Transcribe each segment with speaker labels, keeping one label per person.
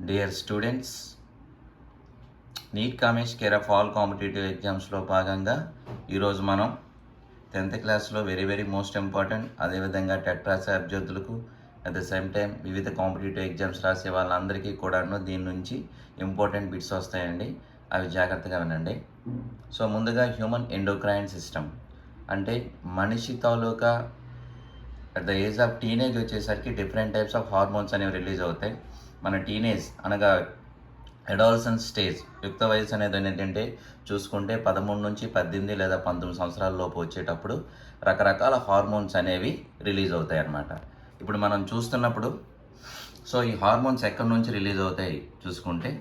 Speaker 1: Dear students, NEET Kamesh care of all competitive ఎగ్జామ్స్లో భాగంగా ఈరోజు మనం 10th క్లాస్లో వెరీ మోస్ట్ ఇంపార్టెంట్, అదేవిధంగా టెట్ రాసే అభ్యర్థులకు అట్ ద సేమ్ టైం వివిధ కాంపిటేటివ్ ఎగ్జామ్స్ రాసే వాళ్ళందరికీ కూడాను దీని నుంచి ఇంపార్టెంట్ బిట్స్ వస్తాయండి. అవి జాగ్రత్తగా వినండి. సో ముందుగా హ్యూమన్ ఎండోక్రైన్ సిస్టమ్ అంటే మనిషి తాలూకా at the age of teenage వచ్చేసరికి డిఫరెంట్ టైప్స్ ఆఫ్ హార్మోన్స్ అనేవి రిలీజ్ అవుతాయి. మన టీనేజ్ అనగా అడాలసెన్స్ స్టేజ్, యుక్త వయసు అనేది ఏంటంటే చూసుకుంటే 13 నుంచి 18 లేదా 19 సంవత్సరాల లోపు వచ్చేటప్పుడు రకరకాల హార్మోన్స్ అనేవి రిలీజ్ అవుతాయి అన్నమాట. ఇప్పుడు మనం చూస్తున్నప్పుడు సో ఈ హార్మోన్స్ ఎక్కడి నుంచి రిలీజ్ అవుతాయి చూసుకుంటే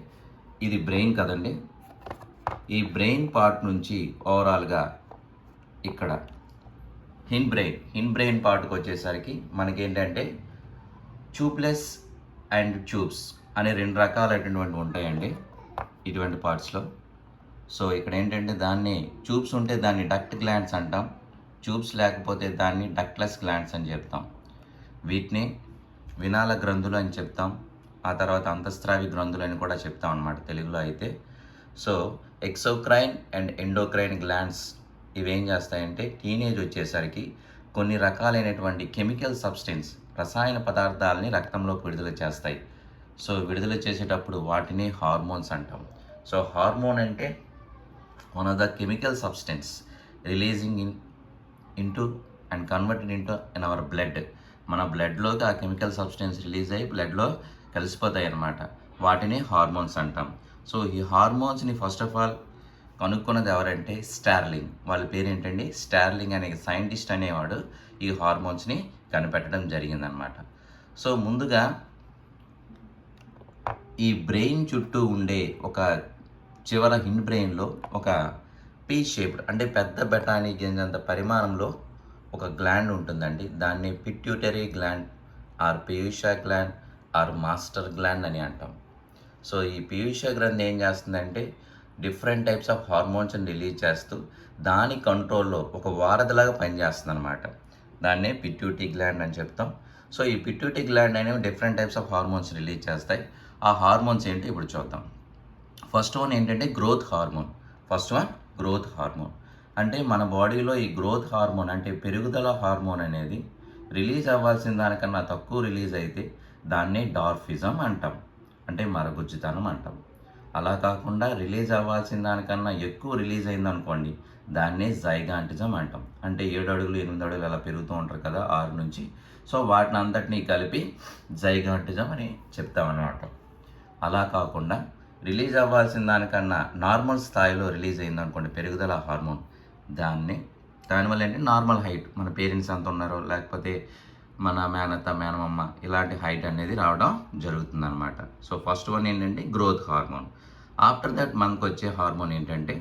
Speaker 1: ఇది బ్రెయిన్ కదండి. ఈ బ్రెయిన్ పార్ట్ నుంచి ఓవరాల్గా ఇక్కడ హిన్ బ్రెయిన్ పార్ట్కి వచ్చేసరికి మనకేంటంటే ట్యూబ్లెస్ అండ్ ట్యూబ్స్ అనే 2 రకాలైనటువంటి ఉంటాయండి ఇటువంటి పార్ట్స్లో. సో ఇక్కడ ఏంటంటే దాన్ని ట్యూబ్స్ ఉంటే దాన్ని డక్ట్ గ్లాండ్స్ అంటాం, ట్యూబ్స్ లేకపోతే దాన్ని డక్ట్లెస్ గ్లాండ్స్ అని చెప్తాం. వీటిని వినాల గ్రంథులు అని చెప్తాం, ఆ తర్వాత అంతఃస్రావి గ్రంథులు అని కూడా చెప్తాం అన్నమాట తెలుగులో అయితే. So exocrine and endocrine glands ఇవేం చేస్తాయంటే టీనేజ్ వచ్చేసరికి కొన్ని రకాలైనటువంటి కెమికల్ సబ్స్టెన్స్ రసాయన పదార్థాలని రక్తంలోకి విడుదల చేస్తాయి. సో విడుదల చేసేటప్పుడు వాటిని హార్మోన్స్ అంటాం. సో హార్మోన్ అంటే one of the chemical substance releasing into and converted into in our blood. మన బ్లడ్లోకి ఆ కెమికల్ సబ్స్టెన్స్ రిలీజ్ అయ్యి బ్లడ్లో కలిసిపోతాయి అన్నమాట. వాటిని హార్మోన్స్ అంటాం. సో ఈ హార్మోన్స్ని ఫస్ట్ ఆఫ్ ఆల్ కనుక్కున్నది ఎవరంటే స్టార్లింగ్. వాళ్ళ పేరు ఏంటండి, స్టార్లింగ్ అనే సైంటిస్ట్ అనేవాడు ఈ హార్మోన్స్ని కనిపెట్టడం జరిగిందనమాట. సో ముందుగా ఈ బ్రెయిన్ చుట్టూ ఉండే ఒక చివర హిండ్ బ్రెయిన్లో ఒక పీ షేప్డ్ అంటే పెద్ద బఠానీ గింజంత పరిమాణంలో ఒక గ్లాండ్ ఉంటుందండి. దాన్ని పిట్యూటరీ గ్లాండ్ ఆర్ పీయూష గ్లాండ్ ఆర్ మాస్టర్ గ్లాండ్ అని అంటాం. సో ఈ పీయూష గ్రంథి ఏం చేస్తుందంటే డిఫరెంట్ టైప్స్ ఆఫ్ హార్మోన్స్ని రిలీజ్ చేస్తూ దాని కంట్రోల్లో ఒక వారధిలాగా పనిచేస్తుంది అనమాట. దాన్నే పిట్యూటరీ గ్లాండ్ అని చెప్తాం. సో ఈ పిట్యూటరీ గ్లాండ్ అనేవి different types of hormones release చేస్తాయి. ఆ హార్మోన్స్ ఏంటి ఇప్పుడు చూద్దాం. ఫస్ట్ వన్ ఏంటంటే గ్రోత్ హార్మోన్. అంటే మన బాడీలో ఈ గ్రోత్ హార్మోన్ అంటే పెరుగుదల హార్మోన్ అనేది రిలీజ్ అవ్వాల్సిన దానికన్నా తక్కువ రిలీజ్ అయితే దాన్నే డార్ఫిజం అంటాం, అంటే మరగుజ్జుతనం అంటాం. అలా కాకుండా రిలీజ్ అవ్వాల్సిన దానికన్నా ఎక్కువ రిలీజ్ అయిందనుకోండి దాన్నే జైగాంటిజం అంటాం. అంటే 7 అడుగులు 8 అడుగులు అలా పెరుగుతూ ఉంటారు కదా 6 నుంచి. సో వాటిని అంతటినీ కలిపి జైగాంటిజం అని చెప్తామన్నమాట. అలా కాకుండా రిలీజ్ అవ్వాల్సిన దానికన్నా నార్మల్ స్థాయిలో రిలీజ్ అయిందనుకోండి పెరుగుదల హార్మోన్, దానివల్ల ఏంటి నార్మల్ హైట్ మన పేరెంట్స్ ఎంత ఉన్నారో లేకపోతే మన మేనత్త మేనమమ్మ ఇలాంటి హైట్ అనేది రావడం జరుగుతుందన్నమాట. సో ఫస్ట్ వన్ ఏంటంటే గ్రోత్ హార్మోన్. ఆఫ్టర్ దట్ మనకు వచ్చే హార్మోన్ ఏంటంటే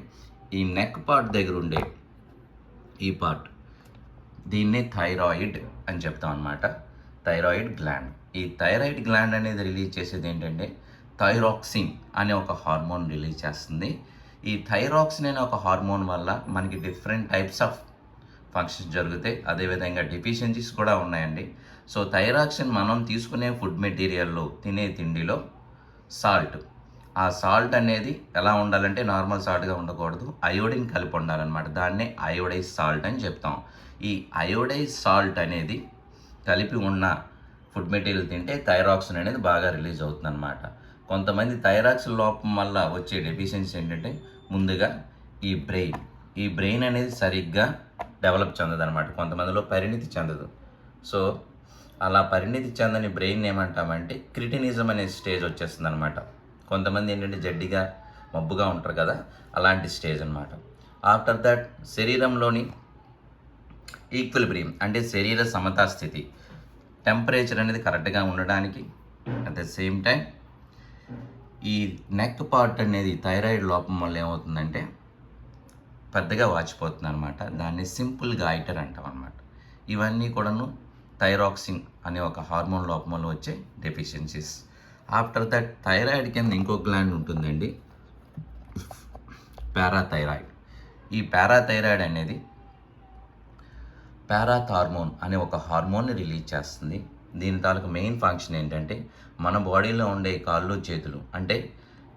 Speaker 1: ఈ నెక్ పార్ట్ దగ్గర ఉండే ఈ పార్ట్, దీన్నే థైరాయిడ్ అని చెప్తాం అన్నమాట. Thyroid gland. ఈ థైరాయిడ్ గ్లాండ్ అనేది రిలీజ్ చేసేది ఏంటంటే థైరాక్సిన్ అనే ఒక హార్మోన్ రిలీజ్ చేస్తుంది. ఈ థైరాక్సిన్ అనే ఒక హార్మోన్ వల్ల మనకి డిఫరెంట్ టైప్స్ ఆఫ్ ఫంక్షన్స్ జరుగుతాయి, అదేవిధంగా డెఫిషియన్సీస్ కూడా ఉన్నాయండి. సో థైరాక్సిన్ మనం తీసుకునే ఫుడ్ మెటీరియల్లో తినే తిండిలో సాల్ట్, ఆ సాల్ట్ అనేది ఎలా ఉండాలంటే నార్మల్ సాల్ట్గా ఉండకూడదు, అయోడిన్ కలిపి ఉండాలన్నమాట. దాన్నే అయోడైజ్ సాల్ట్ అని చెప్తాం. ఈ అయోడైజ్ సాల్ట్ అనేది కలిపి ఉన్న ఫుడ్ మెటీరియల్ తింటే థైరాక్సిన్ అనేది బాగా రిలీజ్ అవుతుందన్నమాట. కొంతమంది థైరాక్సిన్ లోపం వల్ల వచ్చే డెఫిషియన్సీ ఏంటంటే ముందుగా ఈ బ్రెయిన్ అనేది సరిగ్గా డెవలప్ చెందదనమాట, కొంతమందిలో పరిణితి చెందదు. సో అలా పరిణితి చెందని బ్రెయిన్ ఏమంటామంటే క్రిటినిజం అనే స్టేజ్ వచ్చేస్తుంది అనమాట. కొంతమంది ఏంటంటే జడ్డిగా మబ్బుగా ఉంటారు కదా, అలాంటి స్టేజ్ అనమాట. ఆఫ్టర్ దట్ శరీరంలోని ఈక్విలిబ్రియం అంటే శరీర సమతా స్థితి, టెంపరేచర్ అనేది కరెక్ట్గా ఉండడానికి అట్ ద సేమ్ టైం ఈ నెక్ పార్ట్ అనేది థైరాయిడ్ లోపం వల్ల ఏమవుతుందంటే పెద్దగా వాచిపోతుంది అనమాట. దాన్ని సింపుల్గా ఐటర్ అంటాం అనమాట. ఇవన్నీ కూడాను థైరాక్సిన్ అనే ఒక హార్మోన్ లోపం వల్ల వచ్చే డెఫిషియన్సీస్. ఆఫ్టర్ దట్ థైరాయిడ్ కింద ఇంకో గ్లాండ్ ఉంటుందండి, పారాథైరాయిడ్. ఈ పారాథైరాయిడ్ అనేది పారాథార్మోన్ అనే ఒక హార్మోన్ని రిలీజ్ చేస్తుంది. దీని తాలూకు మెయిన్ ఫంక్షన్ ఏంటంటే మన బాడీలో ఉండే కాళ్ళు చేతులు అంటే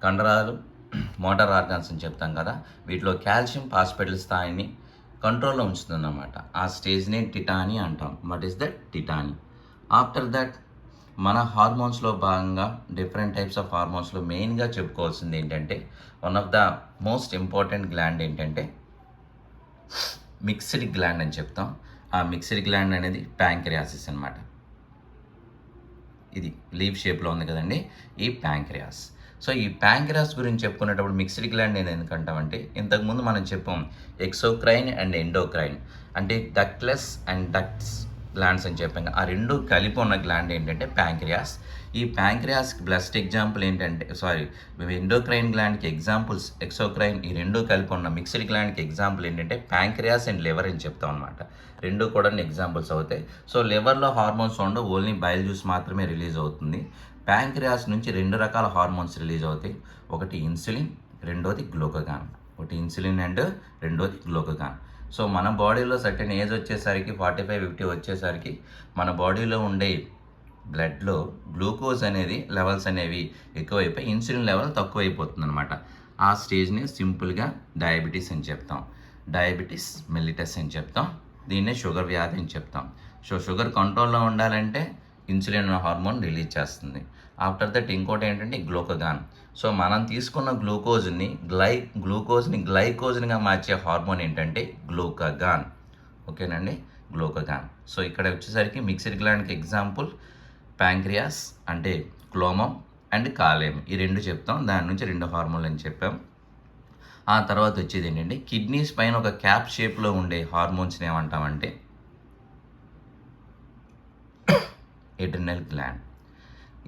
Speaker 1: కండరాలు మోటార్ ఆర్గాన్స్ అని చెప్తాం కదా, వీటిలో కాల్షియం ఫాస్ఫేట్ల స్థాయిని కంట్రోల్లో ఉంచుతుందన్నమాట. ఆ స్టేజ్ని టిటానీ అంటాం. What is that? టిటానీ. After that మన హార్మోన్స్లో భాగంగా డిఫరెంట్ టైప్స్ ఆఫ్ హార్మోన్స్లో మెయిన్గా చెప్పుకోవాల్సింది ఏంటంటే one of the most important gland ఏంటంటే మిక్స్డ్ గ్లాండ్ అని చెప్తాం. ఆ మిక్స్డ్ గ్లాండ్ అనేది ప్యాంక్రియాసిస్ అనమాట. ఇది లీఫ్ షేప్లో ఉంది కదండి, ఈ ప్యాంక్రియాస్. సో ఈ ప్యాంక్రియాస్ గురించి చెప్పుకునేటప్పుడు మిక్స్డ్ గ్లాండ్ నేను ఎందుకంటామంటే ఇంతకుముందు మనం చెప్పాం ఎక్సోక్రైన్ అండ్ ఎండోక్రైన్ అంటే డక్ట్లెస్ అండ్ డక్ట్స్ గ్లాండ్స్ అని చెప్పాం. ఆ రెండు కలిపి ఉన్న గ్లాండ్ ఏంటంటే ప్యాంక్రియాస్. ఈ ప్యాంక్రియాస్కి బెస్ట్ ఎగ్జాంపుల్ ఏంటంటే ఎండోక్రైన్ గ్లాండ్కి ఎగ్జాంపుల్స్ ఎక్సోక్రైన్, ఈ రెండు కలిపి ఉన్న మిక్స్డ్ గ్లాండ్కి ఎగ్జాంపుల్ ఏంటంటే ప్యాంక్రియాస్ అండ్ లివర్ అని చెప్తాం అనమాట. రెండు కూడా ఎగ్జాంపుల్స్ అవుతాయి. సో లివర్లో హార్మోన్స్ ఉండవు, ఓన్లీ బైల్ జ్యూస్ మాత్రమే రిలీజ్ అవుతుంది. ప్యాంక్రియాస్ నుంచి రెండు రకాల హార్మోన్స్ రిలీజ్ అవుతాయి. ఒకటి ఇన్సులిన్, రెండోది గ్లూకగాన్. ఒకటి ఇన్సులిన్ అండ్ రెండోది గ్లూకగాన్. సో మన బాడీలో సర్టెన్ ఏజ్ వచ్చేసరికి 45-50 వచ్చేసరికి మన బాడీలో ఉండే బ్లడ్లో గ్లూకోజ్ అనేది లెవెల్స్ అనేవి ఎక్కువైపోయి ఇన్సులిన్ లెవెల్ తక్కువైపోతుంది అనమాట. ఆ స్టేజ్ని సింపుల్గా డయాబెటీస్ అని చెప్తాం. డయాబెటీస్ మెల్లిటస్ అని చెప్తాం. దీన్నే షుగర్ వ్యాధి అని చెప్తాం. సో షుగర్ కంట్రోల్లో ఉండాలంటే ఇన్సులిన్ హార్మోన్ రిలీజ్ చేస్తుంది. ఆఫ్టర్ దట్ ఇంకోటి ఏంటంటే గ్లూకగాన్. సో మనం తీసుకున్న గ్లూకోజ్ని గ్లైకోజ్నిగా మార్చే హార్మోన్ ఏంటంటే గ్లూకగాన్. ఓకేనండి, గ్లూకగాన్. సో ఇక్కడ వచ్చేసరికి మిక్స్డ్ గ్లాండ్కి ఎగ్జాంపుల్ ప్యాంక్రియాస్ అంటే క్లోమం అండ్ కాలేయం, ఈ రెండు చెప్తాం. దాని నుంచి రెండు హార్మోన్లు అని చెప్పాం. ఆ తర్వాత వచ్చేది ఏంటంటే కిడ్నీస్ పైన ఒక క్యాప్ షేప్లో ఉండే హార్మోన్స్ని ఏమంటామంటే ఎడ్రినల్ గ్లాండ్.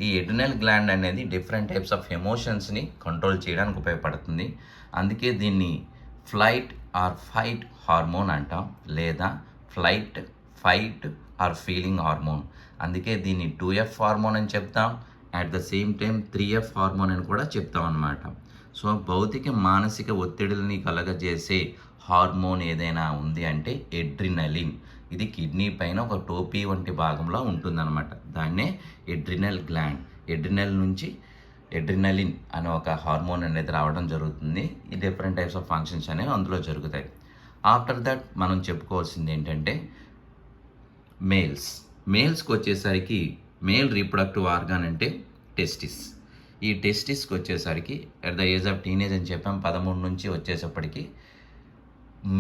Speaker 1: ఈ ఎడ్రినల్ గ్లాండ్ అనేది డిఫరెంట్ టైప్స్ ఆఫ్ ఎమోషన్స్ని కంట్రోల్ చేయడానికి ఉపయోగపడుతుంది. అందుకే దీన్ని ఫ్లైట్ ఆర్ ఫైట్ హార్మోన్ అంటాం, లేదా flight, fight or feeling hormone. అందుకే దీన్ని 2F హార్మోన్ అని చెప్తాం. At the same time 3F hormone అని కూడా చెప్తాం అన్నమాట. సో భౌతిక మానసిక ఒత్తిడిని కలగజేసే హార్మోన్ ఏదైనా ఉంది అంటే ఎడ్రినలిన్. ఇది కిడ్నీ పైన ఒక టోపీ వంటి భాగంలో ఉంటుందన్నమాట. దాన్నే ఎడ్రినల్ గ్లాండ్. ఎడ్రినల్ నుంచి ఎడ్రినలిన్ అనే ఒక హార్మోన్ అనేది రావడం జరుగుతుంది. ఈ డిఫరెంట్ టైప్స్ ఆఫ్ ఫంక్షన్స్ అనేవి అందులో జరుగుతాయి. ఆఫ్టర్ దట్ మనం చెప్పుకోవాల్సింది ఏంటంటే మేల్స్కి వచ్చేసరికి మేల్ రీప్రొడక్టివ్ ఆర్గాన్ అంటే టెస్టిస్. ఈ టెస్టిస్కి వచ్చేసరికి at the age of teenage అని చెప్పాం, 13 నుంచి వచ్చేసప్పటికి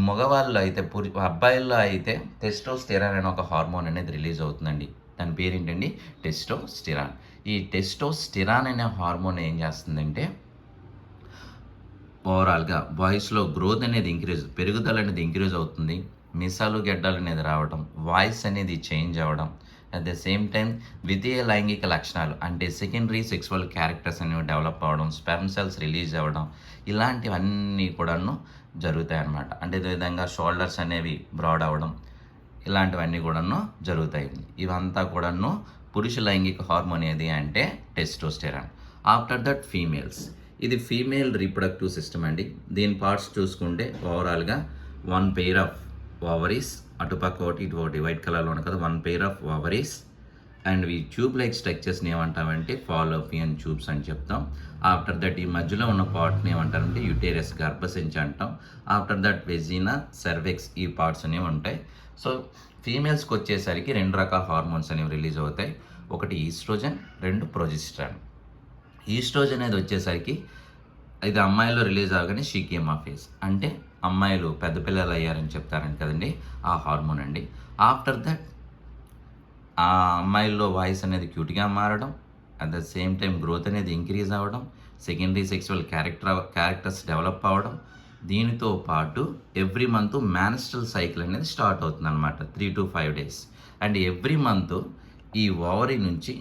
Speaker 1: మగవాళ్ళు అయితే అబ్బాయిల్లో అయితే టెస్టోస్టెరాన్ అనే ఒక హార్మోన్ అనేది రిలీజ్ అవుతుందండి. దాని పేరు ఏంటండి? టెస్టోస్టెరాన్. ఈ టెస్టోస్టెరాన్ అనే హార్మోన్ ఏం చేస్తుందంటే ఓవరాల్గా బాయ్స్లో గ్రోత్ అనేది పెరుగుదల అనేది ఇంక్రీజ్ అవుతుంది. మీసాలు గెడ్డలు అనేది రావడం, వాయిస్ అనేది చేంజ్ అవ్వడం, అట్ ద సేమ్ టైం ద్వితీయ లైంగిక లక్షణాలు అంటే సెకండరీ సెక్సువల్ క్యారెక్టర్స్ అనేవి డెవలప్ అవ్వడం, స్పెర్మ్ సెల్స్ రిలీజ్ అవ్వడం, ఇలాంటివన్నీ కూడాను జరుగుతాయి అన్నమాట. అంటే విధంగా షోల్డర్స్ అనేవి బ్రాడ్ అవ్వడం, ఇలాంటివన్నీ కూడాను జరుగుతాయి. ఇవంతా కూడాను పురుష లైంగిక హార్మోన్ ఏది అంటే టెస్టోస్టెరాన్. ఆఫ్టర్ దట్ ఫీమేల్స్, ఇది ఫీమేల్ రీప్రొడక్టివ్ సిస్టమ్ అండి. దీని పార్ట్స్ చూసుకుంటే ఓవరాల్గా 1 పెయిర్ ఆఫ్ ఓవరీస్, అటుపక్క ఒకటి ఇటు ఒకటి వైట్ కలర్లో ఉంది కదా, 1 పెయిర్ ఆఫ్ ఓవరీస్. అండ్ ఈ ట్యూబ్ లైక్ స్ట్రక్చర్స్ని ఏమంటామంటే ఫాలోపియన్ ట్యూబ్స్ అని చెప్తాం. ఆఫ్టర్ దట్ ఈ మధ్యలో ఉన్న పార్ట్ని ఏమంటారంటే యుటేరస్, గర్భసంచి అంటాం. ఆఫ్టర్ దట్ వెజినా, సర్వెక్స్, ఈ పార్ట్స్ అనేవి ఉంటాయి. సో ఫీమేల్స్కి వచ్చేసరికి 2 రకాల హార్మోన్స్ అనేవి రిలీజ్ అవుతాయి. ఒకటి ఈస్ట్రోజన్, 2 ప్రొజెస్టరాన్. ఈస్ట్రోజన్ అనేది వచ్చేసరికి ఇది అమ్మాయిలో రిలీజ్ అవగానే షీకియమా ఫేజ్ అంటే అమ్మాయిలు పెద్ద పిల్లలు అయ్యారని చెప్తారని కదండి, ఆ హార్మోన్ అండి. ఆఫ్టర్ దట్ ఆ అమ్మాయిల్లో వాయిస్ అనేది క్యూట్గా మారడం, at the same time growth అనేది ఇంక్రీజ్ అవ్వడం, సెకండరీ సెక్సువల్ క్యారెక్టర్స్ డెవలప్ అవ్వడం. దీనితో పాటు ఎవ్రీ మంత్ మ్యాన్స్ట్రల్ సైకిల్ అనేది స్టార్ట్ అవుతుంది అనమాట, 3 to 5 days. And every month ఈ ఓవరీ నుంచి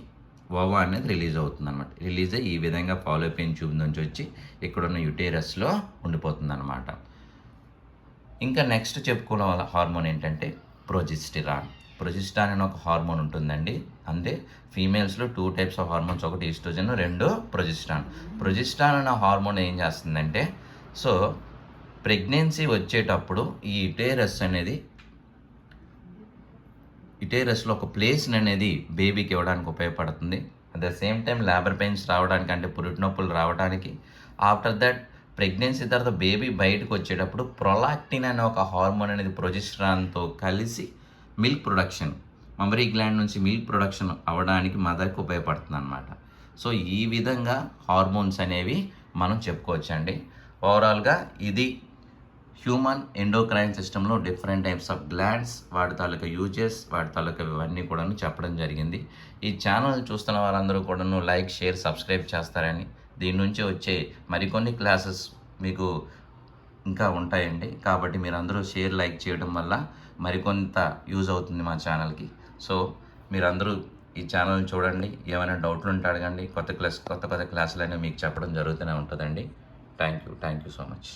Speaker 1: ఓవా అనేది రిలీజ్ అవుతుంది అనమాట. రిలీజ్ అయ్యి ఈ విధంగా ఫాలోపియన్ ట్యూబ్ నుంచి వచ్చి ఇక్కడున్న యుటేరస్లో ఉండిపోతుంది అనమాట. ఇంకా నెక్స్ట్ చెప్పుకున్న హార్మోన్ ఏంటంటే ప్రొజెస్టెరాన్. ప్రొజెస్టెరాన్ అనే ఒక హార్మోన్ ఉంటుందండి. అంతే ఫీమేల్స్లో 2 టైప్స్ ఆఫ్ హార్మోన్స్, ఒకటి ఈస్ట్రోజన్, 2 ప్రొజెస్టెరాన్. ప్రొజెస్టెరాన్ అనే హార్మోన్ ఏం చేస్తుందంటే సో ప్రెగ్నెన్సీ వచ్చేటప్పుడు ఈ యుటేరస్ అనేది యుటేరస్లో ఒక ప్లేస్ని అనేది బేబీకి ఇవ్వడానికి ఉపయోగపడుతుంది. At the same time labour pains రావడానికి, అంటే పురిటి నొప్పులు రావడానికి, ఆఫ్టర్ దట్ ప్రెగ్నెన్సీ తర్వాత బేబీ బయటకు వచ్చేటప్పుడు ప్రొలాక్టిన్ అనే ఒక హార్మోన్ అనేది ప్రొజెస్టరాన్తో కలిసి మిల్క్ ప్రొడక్షన్, మమ్మరీ గ్లాండ్ నుంచి మిల్క్ ప్రొడక్షన్ అవ్వడానికి మదర్కి ఉపయోగపడుతుంది అనమాట. సో ఈ విధంగా హార్మోన్స్ అనేవి మనం చెప్పుకోవచ్చండి. ఓవరాల్గా ఇది హ్యూమన్ ఎండోక్రైన్ సిస్టంలో డిఫరెంట్ టైప్స్ ఆఫ్ గ్లాండ్స్, వాటి తాలూకా యూజెస్, వాటి తాలూకా ఇవన్నీ కూడాను చెప్పడం జరిగింది. ఈ ఛానల్ చూస్తున్న వారందరూ కూడాను లైక్, షేర్, సబ్స్క్రైబ్ చేస్తారని, దీని నుంచి వచ్చే మరికొన్ని క్లాసెస్ మీకు ఇంకా ఉంటాయండి. కాబట్టి మీరందరూ షేర్, లైక్ చేయడం వల్ల మరికొంత యూజ్ అవుతుంది మా ఛానల్కి. సో మీరందరూ ఈ ఛానల్ చూడండి, ఏమైనా డౌట్లు ఉంటే అడగండి. కొత్త క్లాసులు అనేవి మీకు చెప్పడం జరుగుతూనే ఉంటుందండి. Thank you so much.